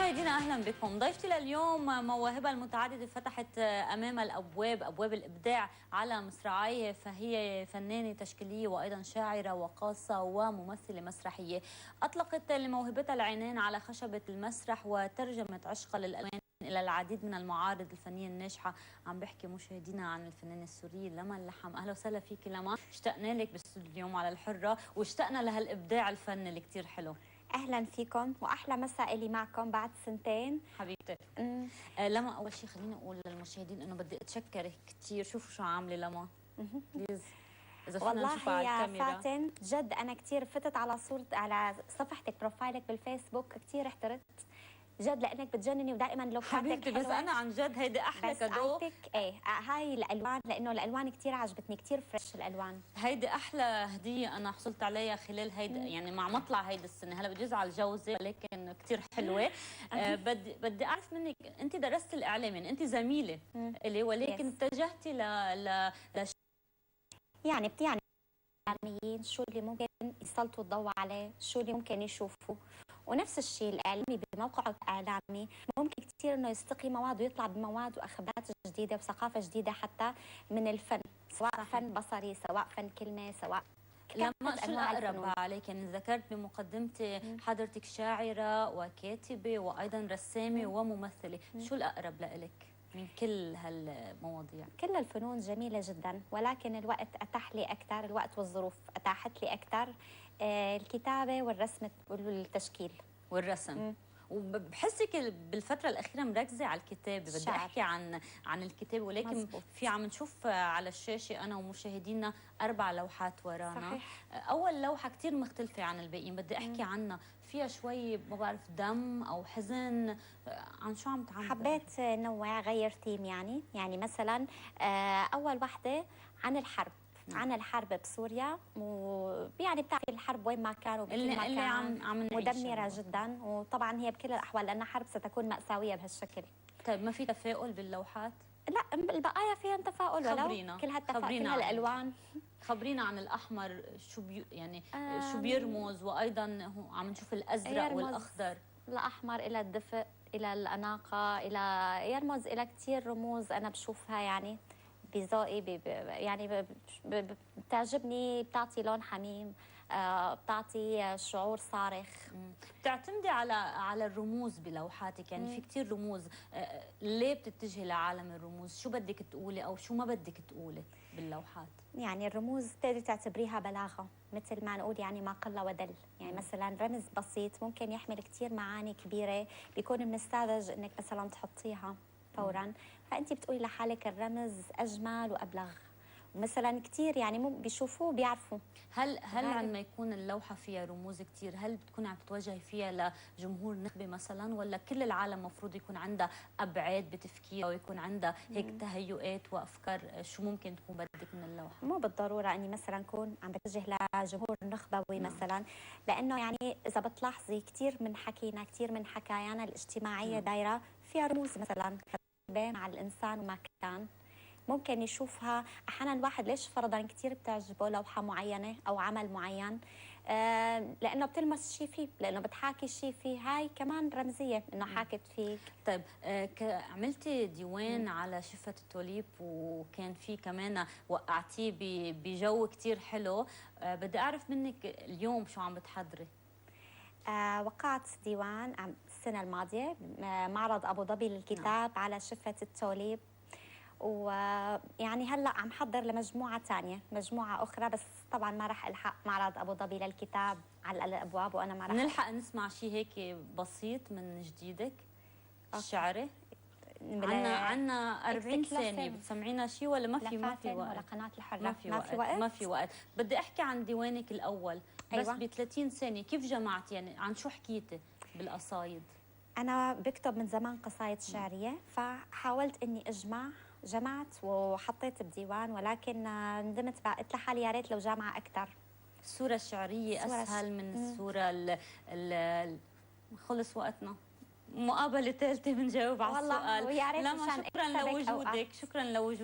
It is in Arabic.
مشاهدينا اهلا بكم. ضيفتي لليوم مواهبها المتعدده فتحت امام ابواب الابداع على مصراعيه، فهي فنانه تشكيليه وايضا شاعره وقاصه وممثله مسرحيه. اطلقت لموهبتها العينين على خشبه المسرح وترجمت عشقها للالوان الى العديد من المعارض الفنيه الناجحه. عم بحكي مشاهدينا عن الفنانه السوريه لما اللحم. اهلا وسهلا فيكي لما، اشتقنا لك بالاستوديو اليوم على الحره واشتقنا لهالابداع الفني اللي كثير حلو. اهلا فيكم واحلى مساء لي معكم بعد سنتين حبيبتي. لما اول شيء خليني اقول للمشاهدين انه بدي اتشكرك كثير. شوفوا شو عامله لما بليز اذا فينا نشوفها على الكاميرا. والله يا فاتن جد انا كثير فتت على صفحتك بروفايلك بالفيسبوك، كثير احترت جد لانك بتجنني ودائما لوكاتك حبيبتي بس انا عن جد هيدي احلى كادو. بس ايه هاي الالوان، لانه الالوان كثير عجبتني، كثير فريش الالوان. هيدي احلى هديه انا حصلت عليها خلال هيدي يعني مع مطلع هيدي السنه. هلا بجوز على الجوزه ولكن كثير حلوه. بدي اعرف منك، انت درست الاعلام يعني انت زميله الي، ولكن اتجهتي يعني بتعني الاعلاميين شو اللي ممكن يسلطوا الضوء عليه، شو اللي ممكن يشوفوا. ونفس الشيء الاعلامي بموقعه الاعلامي ممكن كثير انه يستقي مواد ويطلع بمواد واخبارات جديده وثقافه جديده حتى من الفن، سواء فن بصري، سواء فن كلمه، سواء لما شو الأقرب عليك؟ يعني ذكرت بمقدمتي حضرتك شاعرة وكاتبة وأيضا رسامة وممثلة، شو الأقرب لإلك من كل هالمواضيع؟ كل الفنون جميلة جدا، ولكن الوقت أتاح لي أكثر، الوقت والظروف أتاحت لي أكثر الكتابة والرسم والتشكيل والرسم. وبحسك بالفترة الأخيرة مركزة على الكتابة. بدي أحكي عن الكتابة، ولكن مزبوط. في عم نشوف على الشاشة أنا ومشاهدينا 4 لوحات ورانا. صحيح. أول لوحة كتير مختلفة عن الباقيين، بدي أحكي عنها. فيها شوي ما بعرف دم أو حزن، عن شو عم تعمل؟ حبيت نوع، غير تيم يعني مثلا أول وحدة عن الحرب. عن الحرب بسوريا، ويعني بتعرفي الحرب وين ما كان وبكل مكان اللي عم مدمره جدا، وطبعا هي بكل الاحوال لانها حرب ستكون مأساويه بهالشكل. طيب ما في تفاؤل باللوحات؟ لا، البقايا فيها تفاؤل. خبرينا كل هالتفاؤل، كل هالالوان. خبرينا عن الاحمر، شو يعني شو بيرمز، وايضا عم نشوف الازرق والاخضر. الاحمر الى الدفء، الى الاناقه، يرمز الى كثير رموز انا بشوفها يعني بذوقي، يعني بتعجبني، بتعطي لون حميم، بتعطي شعور صارخ. بتعتمدي على الرموز بلوحاتك، يعني في كثير رموز. ليه بتتجهي لعالم الرموز؟ شو بدك تقولي او شو ما بدك تقولي باللوحات؟ يعني الرموز تقدري تعتبريها بلاغه، مثل ما نقول يعني ما قل ودل. يعني مثلا رمز بسيط ممكن يحمل كثير معاني كبيره، بيكون من الساذج انك مثلا تحطيها فورا، فانت بتقولي لحالك الرمز اجمل وابلغ. ومثلا كثير يعني بيشوفوه بيعرفوا. هل عندما يكون اللوحه فيها رموز كثير، هل بتكوني عم تتوجهي فيها لجمهور نخبه مثلا، ولا كل العالم مفروض يكون عندها ابعاد بتفكيرها ويكون عندها هيك تهيؤات وافكار شو ممكن تكون بدك من اللوحه؟ مو بالضروره اني مثلا اكون عم بتجه لجمهور نخبوي مثلا، لانه يعني اذا بتلاحظي كثير من حكينا، كثير من حكايانا الاجتماعيه دايره فيها رموز مثلا مع الانسان وما كان ممكن يشوفها. احيانا الواحد ليش فرضا كثير بتعجبه لوحه معينه او عمل معين؟ لانه بتلمس شيء فيه، لانه بتحاكي شيء فيه. هاي كمان رمزيه انه حاكت فيك. طيب عملتي ديوان على شفه التوليب، وكان في كمان وقعتيه بجو كثير حلو. بدي اعرف منك اليوم شو عم بتحضري؟ وقعت ديوان السنه الماضيه، معرض ابو ظبي للكتاب على شفه التوليب، ويعني هلا عم حضر لمجموعه ثانيه، مجموعه اخرى، بس طبعا ما راح الحق معرض ابو ظبي للكتاب على الابواب وانا ما راح نلحق نسمع شيء هيك بسيط من جديدك الشعري. عنا 40 ثانيه، بتسمعينا شيء ولا ما في وقت؟ ولا قناه الحره ما في وقت. بدي احكي عن ديوانك الاول بس ب 30 ثانيه. كيف جمعتي؟ يعني عن شو حكيتي بالقصايد؟ انا بكتب من زمان قصايد شعريه، فحاولت اني جمعت وحطيت بديوان، ولكن ندمت بقى، قلت لحالي يا ريت لو جامعه اكثر. الصوره الشعريه اسهل من الصوره خلص وقتنا. مقابله ثالثه بنجاوب على السؤال. والله ويا ريت. شكرا لوجودك، شكرا لوجودك.